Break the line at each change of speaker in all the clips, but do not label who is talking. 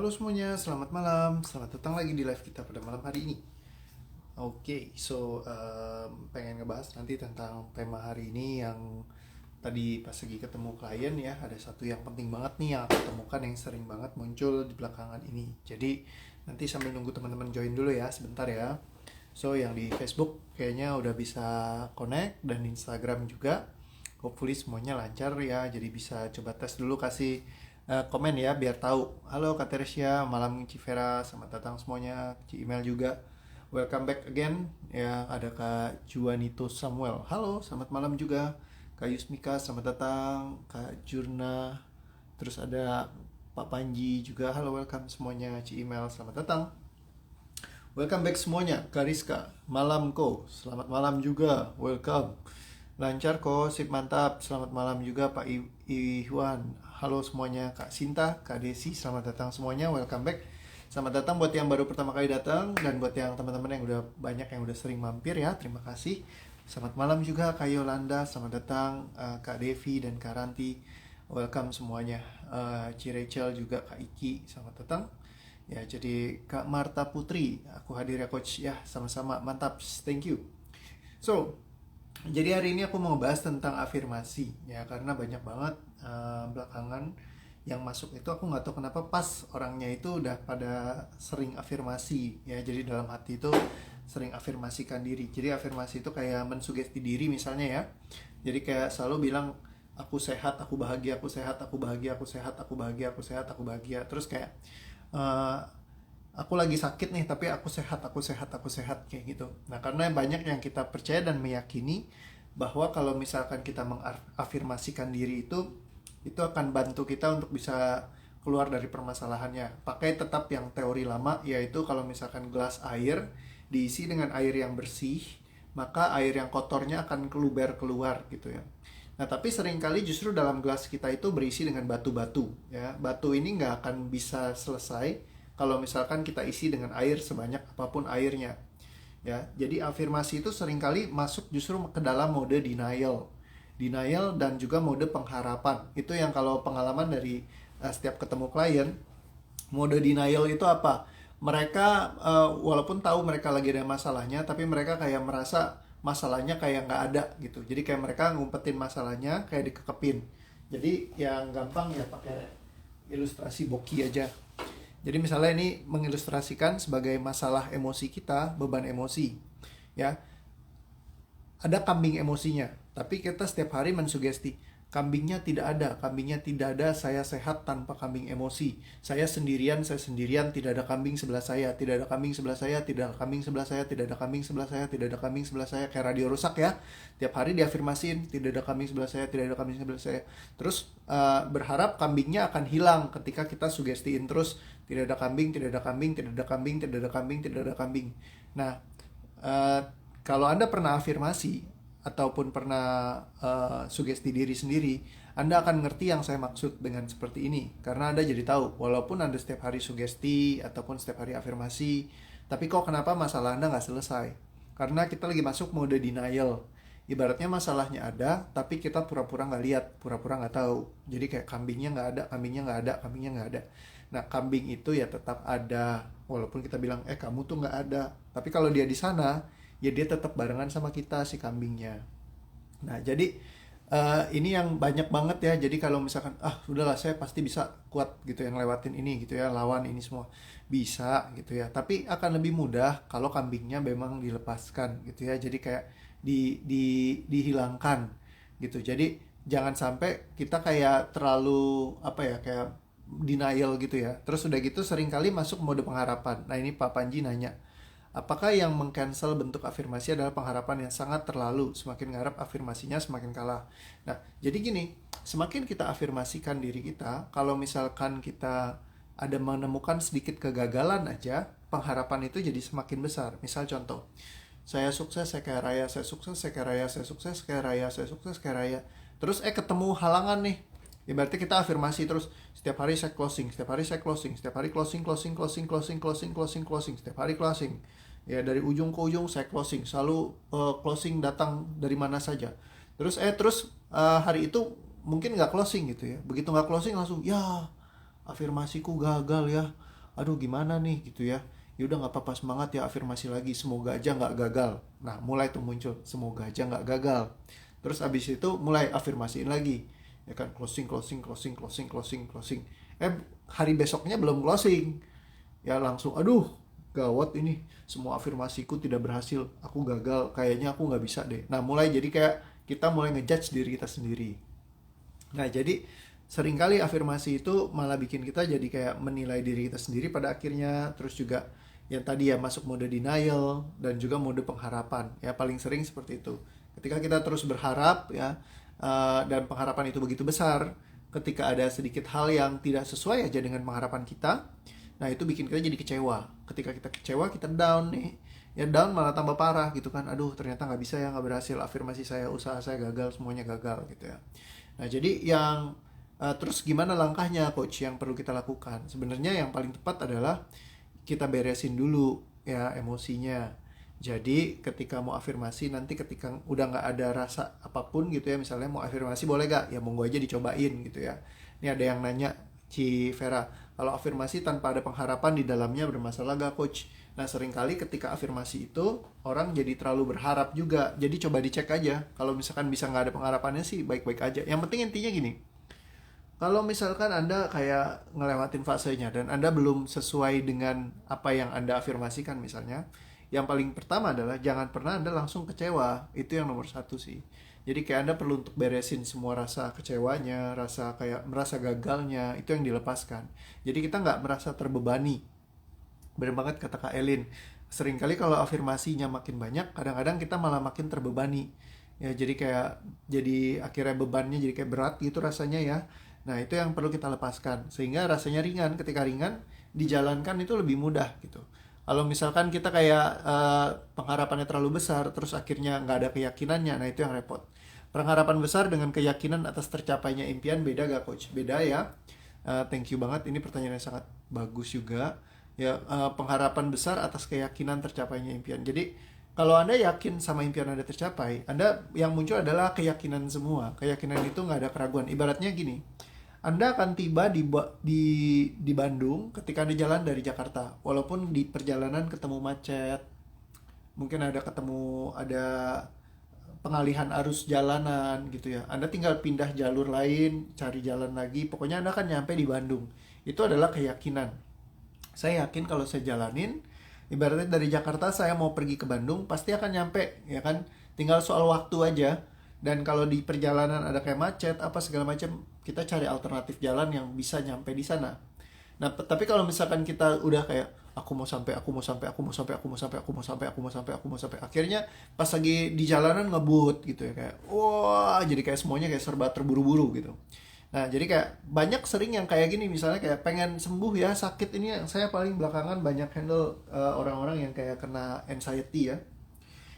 Halo semuanya, selamat malam. Selamat datang lagi di live kita pada malam hari ini. Pengen ngebahas nanti tentang tema hari ini yang tadi pas lagi ketemu klien ya, ada satu yang penting banget nih yang aku temukan yang sering banget muncul di belakangan ini. Jadi nanti sambil nunggu teman-teman join dulu ya, sebentar ya. Yang di Facebook kayaknya udah bisa connect dan Instagram juga. Hopefully semuanya lancar ya, jadi bisa coba tes dulu, kasih komen ya biar tahu. Halo Kak Teresia, malam Civera, selamat datang semuanya. Email juga. Welcome back again. Ya, ada Kak Juanito Samuel. Halo, selamat malam juga. Kak Yusmika, selamat datang. Kak Jurna. Terus ada Pak Panji juga. Halo, welcome semuanya. Email, selamat datang. Welcome back semuanya. Kak Rizka, malam ko. Selamat malam juga. Welcome. Lancar kok, sip mantap. Selamat malam juga Pak Iwan. Halo semuanya, Kak Sinta, Kak Desi, selamat datang semuanya, welcome back. Selamat datang buat yang baru pertama kali datang dan buat yang teman-teman yang udah banyak yang udah sering mampir ya, terima kasih. Selamat malam juga Kak Yolanda, selamat datang. Kak Devi dan Kak Ranti, welcome semuanya. Ci Rachel juga, Kak Iki, selamat datang. Ya, jadi Kak Marta Putri, aku hadir ya coach ya, sama-sama, mantap, thank you. Jadi hari ini aku mau bahas tentang afirmasi ya, karena banyak banget belakangan yang masuk itu, aku nggak tahu kenapa pas orangnya itu udah pada sering afirmasi ya. Jadi dalam hati itu sering afirmasikan diri. Jadi afirmasi itu kayak mensugesti diri misalnya ya. Jadi kayak selalu bilang aku sehat, aku bahagia, aku sehat, aku bahagia, aku sehat, aku bahagia, aku sehat, aku bahagia. Terus kayak eh, aku lagi sakit nih tapi aku sehat, aku sehat, aku sehat, kayak gitu. Nah, karena banyak yang kita percaya dan meyakini bahwa kalau misalkan kita mengafirmasikan diri itu akan bantu kita untuk bisa keluar dari permasalahannya. Pakai tetap yang teori lama, yaitu kalau misalkan gelas air diisi dengan air yang bersih, maka air yang kotornya akan keluar gitu ya. Nah, tapi seringkali justru dalam gelas kita itu berisi dengan batu-batu ya. Batu ini nggak akan bisa selesai kalau misalkan kita isi dengan air sebanyak apapun airnya ya. Jadi afirmasi itu seringkali masuk justru ke dalam mode denial dan juga mode pengharapan. Itu yang kalau pengalaman dari setiap ketemu klien, mode denial itu apa? Mereka walaupun tahu mereka lagi ada masalahnya, tapi mereka kayak merasa masalahnya kayak nggak ada gitu. Jadi kayak mereka ngumpetin masalahnya kayak dikekepin. Jadi yang gampang ya pakai ilustrasi Boki aja. Jadi misalnya ini mengilustrasikan sebagai masalah emosi kita, beban emosi. Ya, ada kambing emosinya, tapi kita setiap hari mensugesti kambingnya tidak ada, saya sehat tanpa kambing emosi. Saya sendirian, tidak ada kambing sebelah saya, tidak ada kambing sebelah saya, tidak ada kambing sebelah saya, tidak ada kambing sebelah saya, tidak ada kambing sebelah saya, kayak radio rusak ya. Tiap hari diafirmasiin, tidak ada kambing sebelah saya, tidak ada kambing sebelah saya. Terus berharap kambingnya akan hilang ketika kita sugestiin terus, tidak ada kambing, tidak ada kambing, tidak ada kambing, tidak ada kambing, tidak ada kambing. Nah, kalau Anda pernah afirmasi ataupun pernah sugesti diri sendiri, Anda akan ngerti yang saya maksud dengan seperti ini. Karena Anda jadi tahu, walaupun Anda setiap hari sugesti ataupun setiap hari afirmasi, tapi kok kenapa masalah Anda nggak selesai? Karena kita lagi masuk mode denial. Ibaratnya masalahnya ada, tapi kita pura-pura nggak lihat, pura-pura nggak tahu. Jadi kayak kambingnya nggak ada, kambingnya nggak ada, kambingnya nggak ada. Nah, kambing itu ya tetap ada, walaupun kita bilang, kamu tuh nggak ada. Tapi kalau dia di sana, ya dia tetap barengan sama kita si kambingnya. Nah, jadi ini yang banyak banget ya. Jadi kalau misalkan udahlah saya pasti bisa kuat gitu yang lewatin ini gitu ya, lawan ini semua bisa gitu ya. Tapi akan lebih mudah kalau kambingnya memang dilepaskan gitu ya. Jadi kayak dihilangkan gitu. Jadi jangan sampai kita kayak terlalu kayak denial gitu ya. Terus udah gitu seringkali masuk mode pengharapan. Nah, ini Pak Panji nanya, apakah yang meng-cancel bentuk afirmasi adalah pengharapan yang sangat terlalu? Semakin ngarep afirmasinya semakin kalah. Nah, jadi gini, semakin kita afirmasikan diri kita, kalau misalkan kita ada menemukan sedikit kegagalan aja, pengharapan itu jadi semakin besar. Misal contoh, saya sukses, saya kaya raya, saya sukses, saya kaya raya, saya sukses, kaya raya, saya sukses, kaya raya. Terus ketemu halangan nih. Ya berarti kita afirmasi terus, setiap hari saya closing, setiap hari saya closing, setiap hari closing, setiap hari closing. Ya dari ujung ke ujung saya closing, selalu closing datang dari mana saja. Terus hari itu mungkin nggak closing gitu ya. Begitu nggak closing langsung, ya afirmasiku gagal ya. aduh gimana nih gitu ya. Ya udah nggak apa-apa, semangat ya, afirmasi lagi, semoga aja nggak gagal. Nah mulai tuh muncul, semoga aja nggak gagal. Terus abis itu mulai afirmasiin lagi, ya kan, closing closing closing closing closing closing. Hari besoknya belum closing, ya langsung aduh gawat ini, semua afirmasiku tidak berhasil, aku gagal, kayaknya aku nggak bisa deh. Nah mulai jadi kayak kita mulai ngejudge diri kita sendiri. Nah, jadi seringkali afirmasi itu malah bikin kita jadi kayak menilai diri kita sendiri pada akhirnya. Terus juga yang tadi ya, masuk mode denial dan juga mode pengharapan. Ya paling sering seperti itu. Ketika kita terus berharap ya, dan pengharapan itu begitu besar, ketika ada sedikit hal yang tidak sesuai aja dengan pengharapan kita, nah itu bikin kita jadi kecewa. Ketika kita kecewa, kita down nih. Ya down malah tambah parah gitu kan. Aduh ternyata nggak bisa ya, nggak berhasil, afirmasi saya, usaha saya gagal, semuanya gagal gitu ya. Nah, jadi yang terus gimana langkahnya coach yang perlu kita lakukan? Sebenarnya yang paling tepat adalah kita beresin dulu ya emosinya. Jadi ketika mau afirmasi, nanti ketika udah nggak ada rasa apapun gitu ya, misalnya mau afirmasi boleh gak? Ya monggo aja dicobain gitu ya. Ini ada yang nanya, Ci Vera, kalau afirmasi tanpa ada pengharapan di dalamnya bermasalah gak coach? Nah seringkali ketika afirmasi itu orang jadi terlalu berharap juga. Jadi coba dicek aja. Kalau misalkan bisa nggak ada pengharapannya sih baik-baik aja. Yang penting intinya gini, kalau misalkan Anda kayak ngelewatin fasenya dan Anda belum sesuai dengan apa yang Anda afirmasikan misalnya, yang paling pertama adalah jangan pernah Anda langsung kecewa. Itu yang nomor satu sih. Jadi kayak Anda perlu untuk beresin semua rasa kecewanya, rasa kayak merasa gagalnya, itu yang dilepaskan. Jadi kita nggak merasa terbebani. Bener banget kata Kak Elin. Seringkali kalau afirmasinya makin banyak, kadang-kadang kita malah makin terbebani. Ya, jadi akhirnya bebannya jadi kayak berat gitu rasanya ya. Nah, itu yang perlu kita lepaskan sehingga rasanya ringan. Ketika ringan, dijalankan itu lebih mudah gitu. Kalau misalkan kita kayak pengharapannya terlalu besar, terus akhirnya nggak ada keyakinannya, nah itu yang repot. Pengharapan besar dengan keyakinan atas tercapainya impian beda gak coach? Beda ya. Thank you banget, ini pertanyaan yang sangat bagus juga. Ya, pengharapan besar atas keyakinan tercapainya impian. Jadi kalau Anda yakin sama impian Anda tercapai, Anda yang muncul adalah keyakinan semua. Keyakinan itu nggak ada keraguan. Ibaratnya gini, Anda akan tiba di Bandung ketika Anda jalan dari Jakarta. Walaupun di perjalanan ketemu macet, mungkin ada pengalihan arus jalanan gitu ya. Anda tinggal pindah jalur lain, cari jalan lagi, pokoknya Anda akan nyampe di Bandung. Itu adalah keyakinan. Saya yakin kalau saya jalanin, ibaratnya dari Jakarta saya mau pergi ke Bandung, pasti akan nyampe, ya kan? Tinggal soal waktu aja. Dan kalau di perjalanan ada kayak macet, apa segala macam, kita cari alternatif jalan yang bisa nyampe di sana. Nah, tapi kalau misalkan kita udah kayak aku mau sampai, aku mau sampai, aku mau sampai, aku mau sampai, aku mau sampai, aku mau sampai, aku mau sampai, akhirnya pas lagi di jalanan ngebut gitu ya, kayak wah, jadi kayak semuanya kayak serba terburu-buru gitu. Nah, jadi kayak banyak sering yang kayak gini, misalnya kayak pengen sembuh ya sakit ini. Yang saya paling belakangan banyak handle orang-orang yang kayak kena anxiety ya.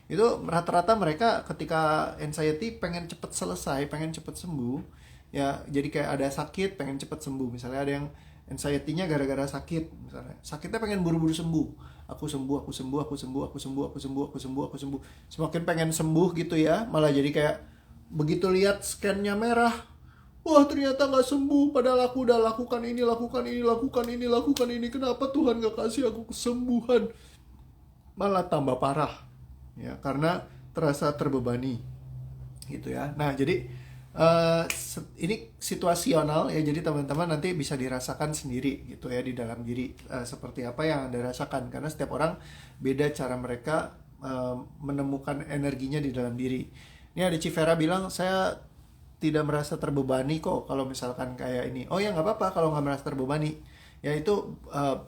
Itu rata-rata mereka ketika anxiety pengen cepet selesai, pengen cepet sembuh. Ya, jadi kayak ada sakit pengen cepet sembuh. Misalnya ada yang anxiety-nya gara-gara sakit, misalnya. Sakitnya pengen buru-buru sembuh. Aku sembuh, aku sembuh, aku sembuh, aku sembuh, aku sembuh, aku sembuh, aku sembuh. Semakin pengen sembuh gitu ya, malah jadi kayak begitu lihat scan-nya merah, wah ternyata nggak sembuh, padahal aku udah lakukan ini, lakukan ini, lakukan ini, lakukan ini. Kenapa Tuhan nggak kasih aku kesembuhan? Malah tambah parah, ya karena terasa terbebani, gitu ya. Nah jadi ini situasional ya, jadi teman-teman nanti bisa dirasakan sendiri gitu ya di dalam diri, seperti apa yang Anda rasakan, karena setiap orang beda cara mereka menemukan energinya di dalam diri. Ini ada Civera bilang, saya tidak merasa terbebani kok kalau misalkan kayak ini. Oh ya nggak apa-apa kalau nggak merasa terbebani. Ya itu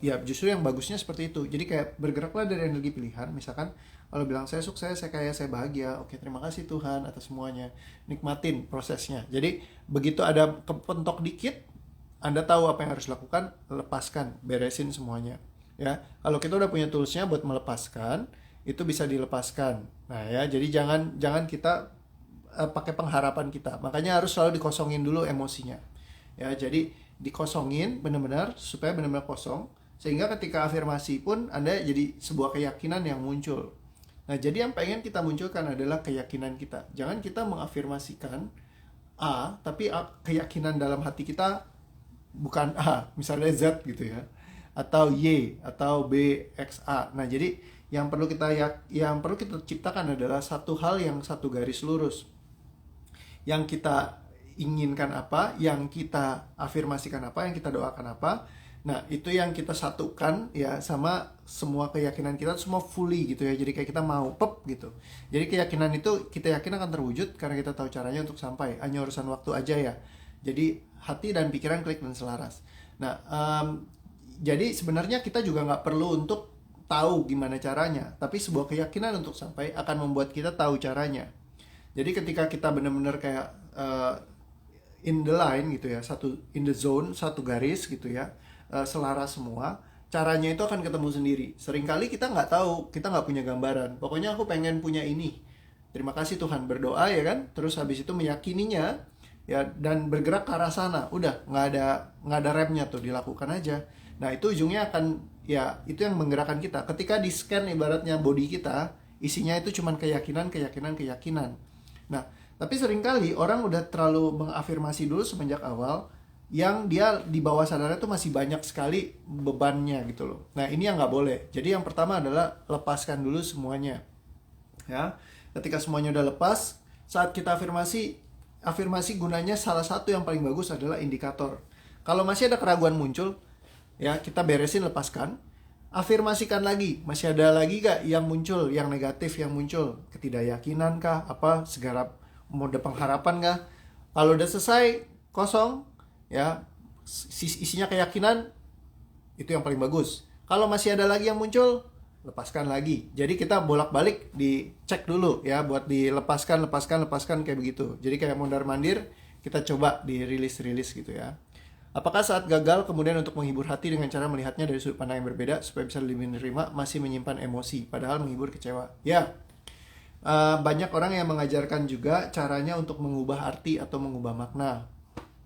ya justru yang bagusnya seperti itu. Jadi kayak bergeraklah dari energi pilihan. Misalkan kalau bilang saya sukses, saya kaya, saya bahagia. Oke, terima kasih Tuhan atas semuanya. Nikmatin prosesnya. Jadi begitu ada kepentok dikit, Anda tahu apa yang harus lakukan, lepaskan, beresin semuanya. Ya, kalau kita udah punya toolsnya buat melepaskan, itu bisa dilepaskan. Nah ya, jadi jangan kita pakai pengharapan kita. Makanya harus selalu dikosongin dulu emosinya. Ya, jadi dikosongin benar-benar supaya benar-benar kosong, sehingga ketika afirmasi pun Anda jadi sebuah keyakinan yang muncul. Nah, jadi yang pengen kita munculkan adalah keyakinan kita. Jangan kita mengafirmasikan A, tapi keyakinan dalam hati kita bukan A, misalnya Z gitu ya. atau Y atau B X A. Nah, jadi yang perlu kita ciptakan adalah satu hal yang satu garis lurus. Yang kita inginkan apa, yang kita afirmasikan apa, yang kita doakan apa. Nah, itu yang kita satukan ya sama semua keyakinan kita, semua fully gitu ya. Jadi kayak kita mau pep gitu. Jadi keyakinan itu kita yakin akan terwujud karena kita tahu caranya untuk sampai. Hanya urusan waktu aja ya. Jadi hati dan pikiran klik dan selaras. Nah, jadi sebenarnya kita juga nggak perlu untuk tahu gimana caranya, tapi sebuah keyakinan untuk sampai akan membuat kita tahu caranya. Jadi ketika kita benar-benar kayak in the line gitu ya, in the zone, satu garis gitu ya, selaras semua, caranya itu akan ketemu sendiri. Seringkali kita nggak tahu, kita nggak punya gambaran. Pokoknya aku pengen punya ini. Terima kasih Tuhan, berdoa ya kan. Terus habis itu meyakininya ya dan bergerak ke arah sana. Udah nggak ada remnya tuh, dilakukan aja. Nah itu ujungnya akan ya itu yang menggerakkan kita. Ketika di scan ibaratnya body kita, isinya itu cuman keyakinan. Nah tapi seringkali orang udah terlalu mengafirmasi dulu semenjak awal, yang dia di bawah sadarnya tuh masih banyak sekali bebannya gitu loh. Nah ini yang nggak boleh. Jadi yang pertama adalah lepaskan dulu semuanya. Ya, ketika semuanya udah lepas, saat kita afirmasi gunanya salah satu yang paling bagus adalah indikator. Kalau masih ada keraguan muncul, ya kita beresin, lepaskan, afirmasikan lagi. Masih ada lagi gak yang muncul, yang negatif yang muncul, ketidakyakinan kah, apa segala mode pengharapan kah? Kalau udah selesai, kosong, ya isinya keyakinan, itu yang paling bagus. Kalau masih ada lagi yang muncul, lepaskan lagi. Jadi kita bolak-balik dicek dulu ya, buat dilepaskan kayak begitu. Jadi kayak mondar-mandir, kita coba dirilis gitu ya. Apakah saat gagal kemudian untuk menghibur hati dengan cara melihatnya dari sudut pandang yang berbeda supaya bisa lebih menerima, masih menyimpan emosi padahal menghibur kecewa? Ya, banyak orang yang mengajarkan juga caranya untuk mengubah arti atau mengubah makna.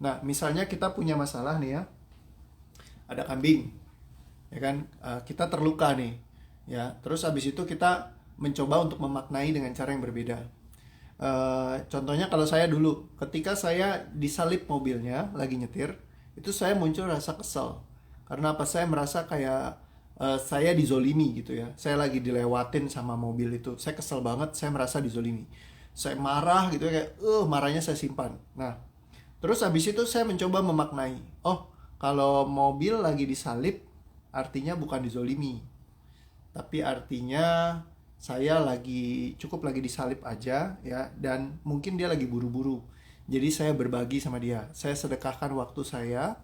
Nah, misalnya kita punya masalah nih ya, ada kambing, ya kan, kita terluka nih, ya. Terus habis itu kita mencoba untuk memaknai dengan cara yang berbeda. Contohnya kalau saya dulu, ketika saya disalip mobilnya lagi nyetir, itu saya muncul rasa kesel. Karena apa? Saya merasa kayak saya dizolimi gitu ya. Saya lagi dilewatin sama mobil itu. Saya kesel banget, saya merasa dizolimi. Saya marah gitu ya, kayak marahnya saya simpan. Nah, terus habis itu saya mencoba memaknai. Oh, kalau mobil lagi disalip, artinya bukan dizolimi. Tapi artinya saya cukup lagi disalip aja ya, dan mungkin dia lagi buru-buru. Jadi saya berbagi sama dia. Saya sedekahkan waktu saya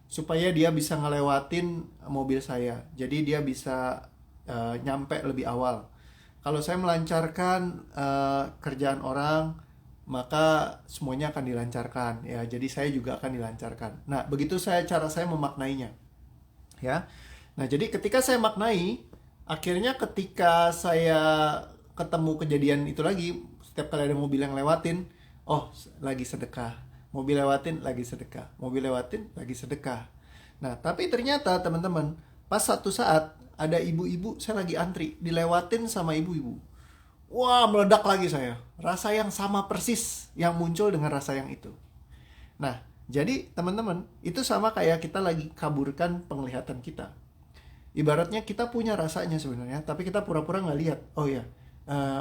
supaya dia bisa ngelewatin mobil saya. Jadi dia bisa nyampe lebih awal. Kalau saya melancarkan kerjaan orang, maka semuanya akan dilancarkan ya. Jadi saya juga akan dilancarkan. Nah, begitu cara saya memaknainya. Ya. Nah, jadi ketika saya maknai, akhirnya ketika saya ketemu kejadian itu lagi, setiap kali ada mobil yang lewatin, oh, lagi sedekah. Mobil lewatin, lagi sedekah. Mobil lewatin, lagi sedekah. Nah, tapi ternyata teman-teman, pas satu saat ada ibu-ibu, saya lagi antri, dilewatin sama ibu-ibu. Wah, meledak lagi saya. Rasa yang sama persis yang muncul dengan rasa yang itu. Nah, jadi teman-teman, itu sama kayak kita lagi kaburkan penglihatan kita. Ibaratnya kita punya rasanya sebenarnya, tapi kita pura-pura nggak lihat. Oh ya,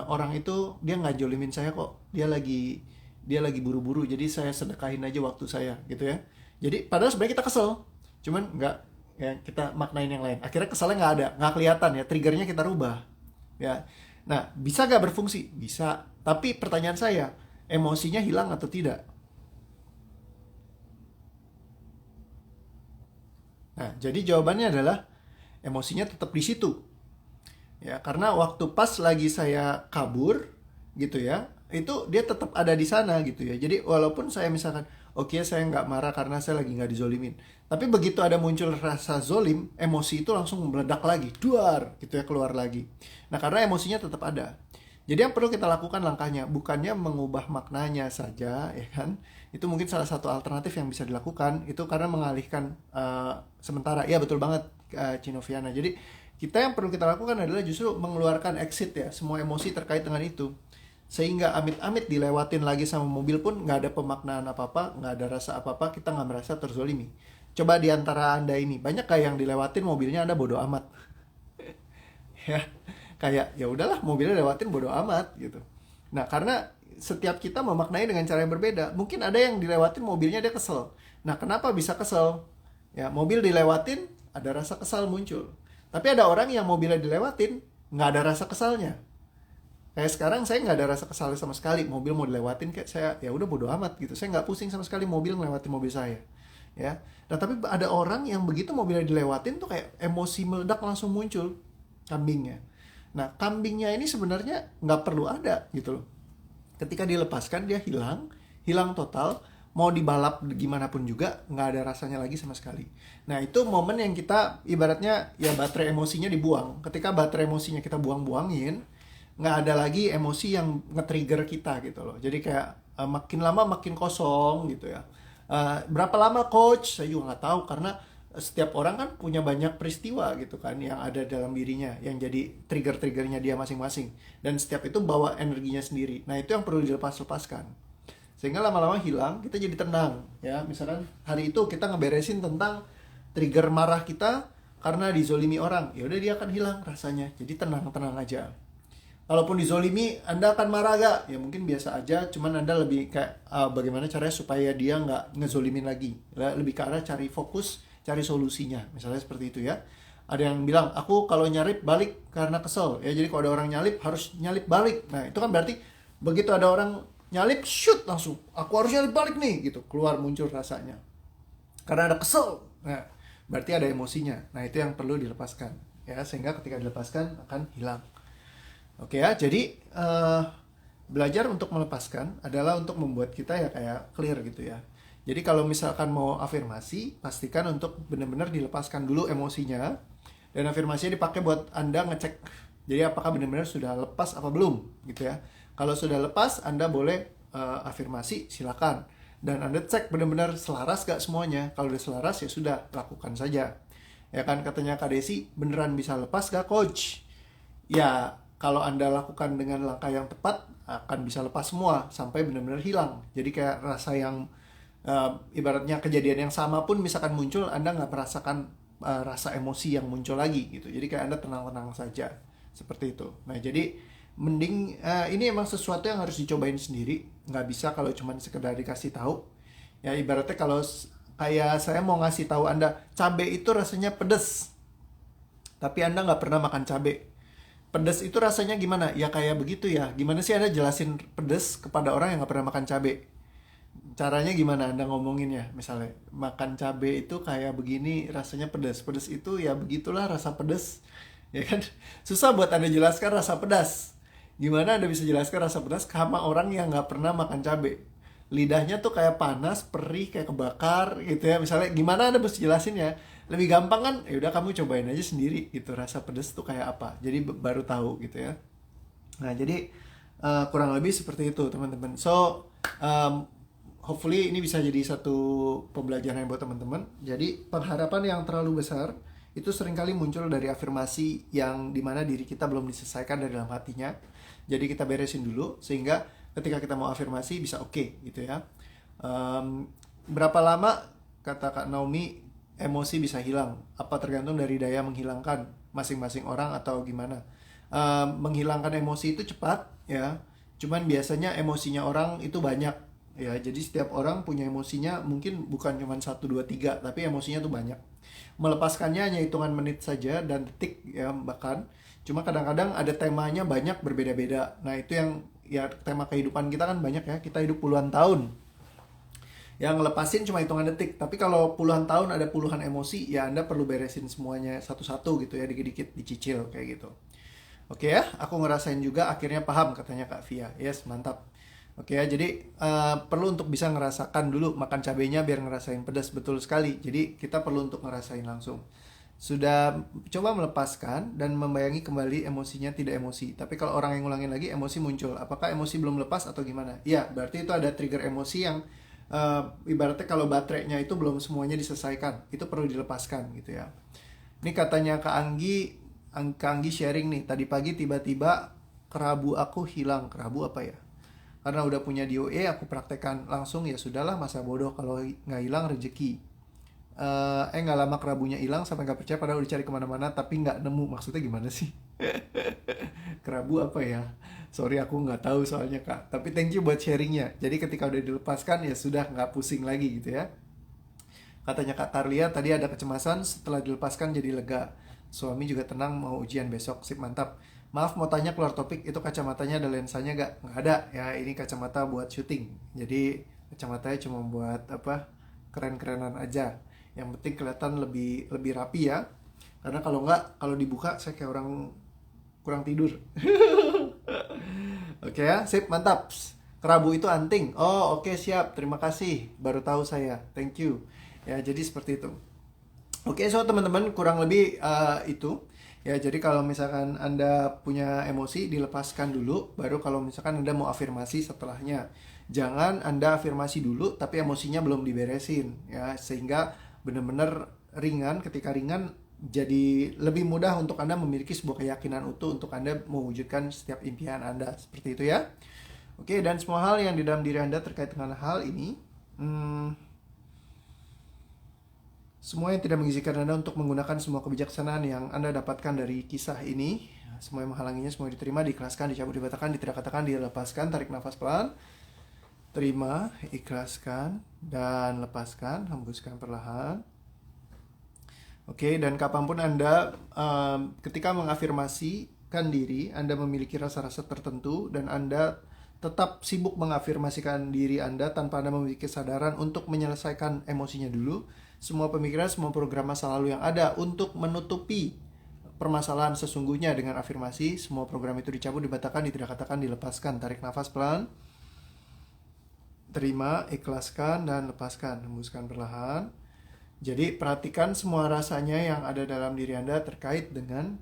orang itu dia nggak jolimin saya kok. Dia lagi buru-buru, jadi saya sedekahin aja waktu saya, gitu ya. Jadi padahal sebenarnya kita kesel, cuman nggak, ya kita maknain yang lain. Akhirnya keselnya nggak ada, nggak kelihatan ya. Triggernya kita rubah, ya. Nah, bisa nggak berfungsi? Bisa. Tapi pertanyaan saya, emosinya hilang atau tidak? Nah, jadi jawabannya adalah emosinya tetap di situ. Ya, karena waktu pas lagi saya kabur gitu ya, itu dia tetap ada di sana gitu ya. Jadi walaupun saya misalkan, oke, saya nggak marah karena saya lagi nggak dizolimin. Tapi begitu ada muncul rasa zolim, emosi itu langsung meledak lagi, duar gitu ya, keluar lagi. Nah, karena emosinya tetap ada. Jadi yang perlu kita lakukan langkahnya, bukannya mengubah maknanya saja, ya kan? Itu mungkin salah satu alternatif yang bisa dilakukan, itu karena mengalihkan sementara. Ya betul banget, Cinoviana. Jadi kita yang perlu kita lakukan adalah justru mengeluarkan exit ya, semua emosi terkait dengan itu. Sehingga amit-amit dilewatin lagi sama mobil pun nggak ada pemaknaan apa-apa, nggak ada rasa apa-apa, kita nggak merasa terzolimi. Coba di antara Anda ini, banyak kayak yang dilewatin mobilnya Anda bodo amat. Ya, kayak ya udahlah mobilnya lewatin bodo amat gitu. Nah, karena setiap kita memaknai dengan cara yang berbeda. Mungkin ada yang dilewatin mobilnya dia kesel. Nah, kenapa bisa kesel? Ya, mobil dilewatin ada rasa kesal muncul. Tapi ada orang yang mobilnya dilewatin nggak ada rasa kesalnya. Kayak sekarang saya nggak ada rasa kesal sama sekali. Mobil mau dilewatin kayak saya ya udah bodo amat gitu. Saya nggak pusing sama sekali mobil ngelewatin mobil saya. Ya. Nah, tapi ada orang yang begitu mobilnya dilewatin tuh kayak emosi meledak langsung muncul kambingnya. Nah, kambingnya ini sebenarnya nggak perlu ada gitu loh. Ketika dilepaskan dia hilang total. Mau dibalap gimana pun juga nggak ada rasanya lagi sama sekali. Nah, itu momen yang kita ibaratnya ya baterai emosinya dibuang. Ketika baterai emosinya kita buang-buangin, nggak ada lagi emosi yang nge-trigger kita gitu loh. Jadi kayak makin lama makin kosong gitu ya. Berapa lama coach? Saya juga nggak tahu karena setiap orang kan punya banyak peristiwa gitu kan yang ada dalam dirinya yang jadi trigger-triggernya dia masing-masing, dan setiap itu bawa energinya sendiri. Nah, itu yang perlu dilepas-lepaskan sehingga lama-lama hilang, kita jadi tenang ya. Misalkan hari itu kita ngeberesin tentang trigger marah kita karena dizolimi orang, ya udah dia akan hilang rasanya, jadi tenang-tenang aja. Kalaupun dizolimi, Anda akan marah gak? Ya mungkin biasa aja, cuman Anda lebih kayak bagaimana caranya supaya dia nggak ngezolimin lagi. Lebih ke arah cari fokus, cari solusinya. Misalnya seperti itu ya. Ada yang bilang, aku kalau nyalip balik karena kesel. Ya jadi kalau ada orang nyalip, harus nyalip balik. Nah itu kan berarti begitu ada orang nyalip, shoot langsung. Aku harus nyalip balik nih, gitu. Keluar muncul rasanya. Karena ada kesel. Nah berarti ada emosinya. Nah itu yang perlu dilepaskan. Ya sehingga ketika dilepaskan akan hilang. Oke ya, jadi belajar untuk melepaskan adalah untuk membuat kita ya kayak clear gitu ya. Jadi kalau misalkan mau afirmasi, pastikan untuk benar-benar dilepaskan dulu emosinya. Dan afirmasinya dipakai buat Anda ngecek. Jadi apakah benar-benar sudah lepas apa belum gitu ya. Kalau sudah lepas, Anda boleh afirmasi, silakan. Dan Anda cek benar-benar selaras gak semuanya. Kalau udah selaras ya sudah, lakukan saja. Ya kan katanya Kak Desi, beneran bisa lepas gak coach? Ya, kalau Anda lakukan dengan langkah yang tepat, akan bisa lepas semua sampai benar-benar hilang. Jadi kayak rasa yang ibaratnya kejadian yang sama pun misalkan muncul, Anda nggak merasakan rasa emosi yang muncul lagi gitu. Jadi kayak Anda tenang-tenang saja seperti itu. Nah jadi mending ini emang sesuatu yang harus dicobain sendiri. Nggak bisa kalau cuma sekedar dikasih tahu. Ya ibaratnya kalau kayak saya mau ngasih tahu Anda, cabai itu rasanya pedes, tapi Anda nggak pernah makan cabai. Pedas itu rasanya gimana? Ya kayak begitu ya. Gimana sih Anda jelasin pedas kepada orang yang gak pernah makan cabai? Caranya gimana Anda ngomonginnya? Misalnya, makan cabai itu kayak begini, rasanya pedas. Pedas itu ya begitulah rasa pedas. Ya kan? Susah buat Anda jelaskan rasa pedas. Gimana Anda bisa jelaskan rasa pedas sama orang yang gak pernah makan cabai? Lidahnya tuh kayak panas, perih, kayak kebakar gitu ya. Misalnya, gimana Anda bisa jelasin ya? Lebih gampang kan, ya udah kamu cobain aja sendiri gitu rasa pedas tuh kayak apa. Jadi baru tahu gitu ya. Nah jadi kurang lebih seperti itu teman-teman. So hopefully ini bisa jadi satu pembelajaran buat teman-teman. Jadi pengharapan yang terlalu besar itu seringkali muncul dari afirmasi yang dimana diri kita belum diselesaikan dari dalam hatinya. Jadi kita beresin dulu sehingga ketika kita mau afirmasi bisa oke gitu ya. Berapa lama kata Kak Naomi emosi bisa hilang? Apa tergantung dari daya menghilangkan masing-masing orang atau gimana? Menghilangkan emosi itu cepat ya, cuman biasanya emosinya orang itu banyak ya. Jadi setiap orang punya emosinya mungkin bukan cuma 1, 2, 3, tapi emosinya tuh banyak. Melepaskannya hanya hitungan menit saja dan detik ya bahkan. Cuma kadang-kadang ada temanya banyak berbeda-beda. Nah itu yang ya tema kehidupan kita kan banyak ya. Kita hidup puluhan tahun. Yang ngelepasin cuma hitungan detik. Tapi kalau puluhan tahun ada puluhan emosi, ya Anda perlu beresin semuanya satu-satu gitu ya, dikit-dikit dicicil kayak gitu. Oke ya, aku ngerasain juga akhirnya paham katanya Kak Via. Yes, mantap. Oke ya, jadi perlu untuk bisa ngerasakan dulu makan cabenya biar ngerasain pedas, betul sekali. Jadi kita perlu untuk ngerasain langsung. Sudah coba melepaskan dan membayangi kembali emosinya tidak emosi. Tapi kalau orang yang ngulangin lagi emosi muncul. Apakah emosi belum lepas atau gimana? Ya, berarti itu ada trigger emosi yang ibaratnya kalau baterainya itu belum semuanya diselesaikan, itu perlu dilepaskan gitu ya. Ini katanya Kak Anggi sharing nih, tadi pagi tiba-tiba kerabu aku hilang. Kerabu apa ya? Karena udah punya DOE, aku praktekkan langsung, ya sudahlah, masa bodoh kalau nggak hilang rezeki. nggak lama kerabunya hilang sampai nggak percaya padahal udah cari kemana-mana tapi nggak nemu. Maksudnya gimana sih? Kerabu apa ya? Sorry aku nggak tahu soalnya kak. Tapi thank you buat sharingnya. Jadi ketika udah dilepaskan ya sudah nggak pusing lagi gitu ya. Katanya Kak Karlia tadi ada kecemasan, setelah dilepaskan jadi lega. Suami juga tenang mau ujian besok, sip mantap. Maaf mau tanya keluar topik, itu kacamatanya ada lensanya gak? Nggak ada ya, ini kacamata buat syuting. Jadi kacamatanya cuma buat apa? Keren-kerenan aja. Yang penting kelihatan lebih lebih rapi ya. Karena kalau nggak, kalau dibuka saya kayak orang kurang tidur. Oke ya, sip mantap. Kerabu itu anting. Oh oke, siap, terima kasih. Baru tahu saya. Thank you. Ya, jadi seperti itu. Oke, so teman-teman kurang lebih itu. Ya, jadi kalau misalkan Anda punya emosi, dilepaskan dulu. Baru kalau misalkan Anda mau afirmasi setelahnya. Jangan Anda afirmasi dulu, tapi emosinya belum diberesin. Ya, sehingga benar-benar ringan. Ketika ringan, jadi lebih mudah untuk Anda memiliki sebuah keyakinan utuh untuk Anda mewujudkan setiap impian Anda. Seperti itu ya. Oke, dan semua hal yang di dalam diri Anda terkait dengan hal ini, semua yang tidak mengizinkan Anda untuk menggunakan semua kebijaksanaan yang Anda dapatkan dari kisah ini, semua yang menghalanginya, semua diterima, diikhlaskan, dicabut, dibatalkan, tidak katakan, dilepaskan, tarik nafas pelan, terima, ikhlaskan, dan lepaskan, hembuskan perlahan. Oke, dan kapanpun Anda ketika mengafirmasikan diri, Anda memiliki rasa-rasa tertentu, dan Anda tetap sibuk mengafirmasikan diri Anda tanpa Anda memiliki kesadaran untuk menyelesaikan emosinya dulu. Semua pemikiran, semua program masa lalu yang ada untuk menutupi permasalahan sesungguhnya dengan afirmasi, semua program itu dicabut, dibatalkan, tidak katakan, dilepaskan. Tarik nafas pelan, terima, ikhlaskan, dan lepaskan. Hembuskan perlahan. Jadi perhatikan semua rasanya yang ada dalam diri Anda terkait dengan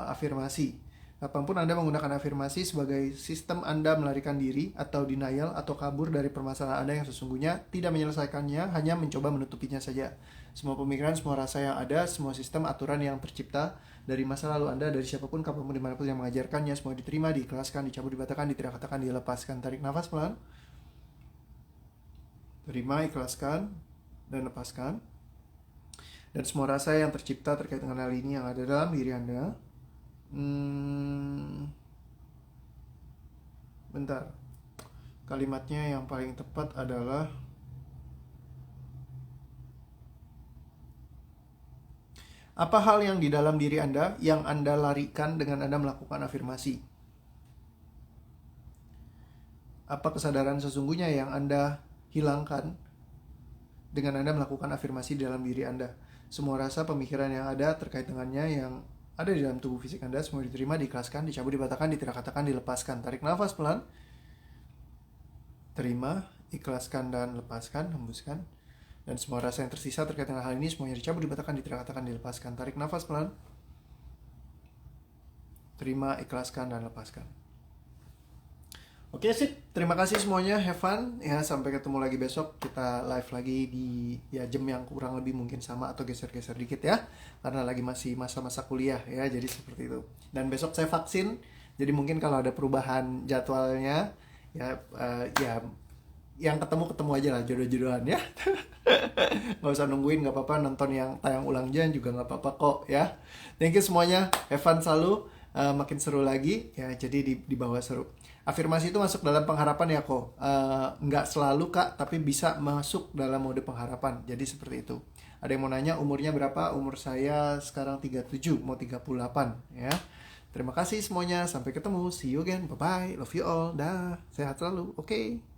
afirmasi. Kapanpun Anda menggunakan afirmasi sebagai sistem Anda melarikan diri atau denial atau kabur dari permasalahan Anda yang sesungguhnya, tidak menyelesaikannya, hanya mencoba menutupinya saja. Semua pemikiran, semua rasa yang ada, semua sistem aturan yang tercipta dari masa lalu Anda, dari siapapun, kapanpun, dimanapun yang mengajarkannya, semua diterima, diikhlaskan, dicabut, dibatalkan, tidak katakan, dilepaskan. Tarik nafas pelan. Terima, ikhlaskan, dan lepaskan. Dan semua rasa yang tercipta terkait dengan hal ini yang ada dalam diri Anda, bentar, kalimatnya yang paling tepat adalah apa hal yang di dalam diri Anda yang Anda larikan dengan Anda melakukan afirmasi? Apa kesadaran sesungguhnya yang Anda hilangkan dengan Anda melakukan afirmasi di dalam diri Anda? Semua rasa pemikiran yang ada terkait dengannya yang ada di dalam tubuh fisik Anda, semua diterima, diikhlaskan, dicabut, dibatalkan, tidak katakan, dilepaskan. Tarik nafas pelan. Terima, ikhlaskan, dan lepaskan, hembuskan. Dan semua rasa yang tersisa terkait dengan hal ini, semuanya dicabut, dibatalkan, tidak katakan, dilepaskan. Tarik nafas pelan. Terima, ikhlaskan, dan lepaskan. Oke sip, terima kasih semuanya, have fun ya, sampai ketemu lagi besok, kita live lagi di ya jam yang kurang lebih mungkin sama atau geser-geser dikit ya, karena lagi masih masa-masa kuliah ya, jadi seperti itu. Dan besok saya vaksin, jadi mungkin kalau ada perubahan jadwalnya ya ya yang ketemu aja lah, jodoh-jodohan ya. Nggak usah nungguin, nggak apa-apa, nonton yang tayang ulang juga nggak apa-apa kok ya. Thank you semuanya, have fun selalu. Makin seru lagi ya, jadi di bawah seru. Afirmasi itu masuk dalam pengharapan ya kok, nggak selalu kak, tapi bisa masuk dalam mode pengharapan, jadi seperti itu. Ada yang mau nanya umurnya berapa? Umur saya sekarang 37, mau 38 ya. Terima kasih semuanya, sampai ketemu, see you again, bye bye, love you all, dah, sehat selalu, oke.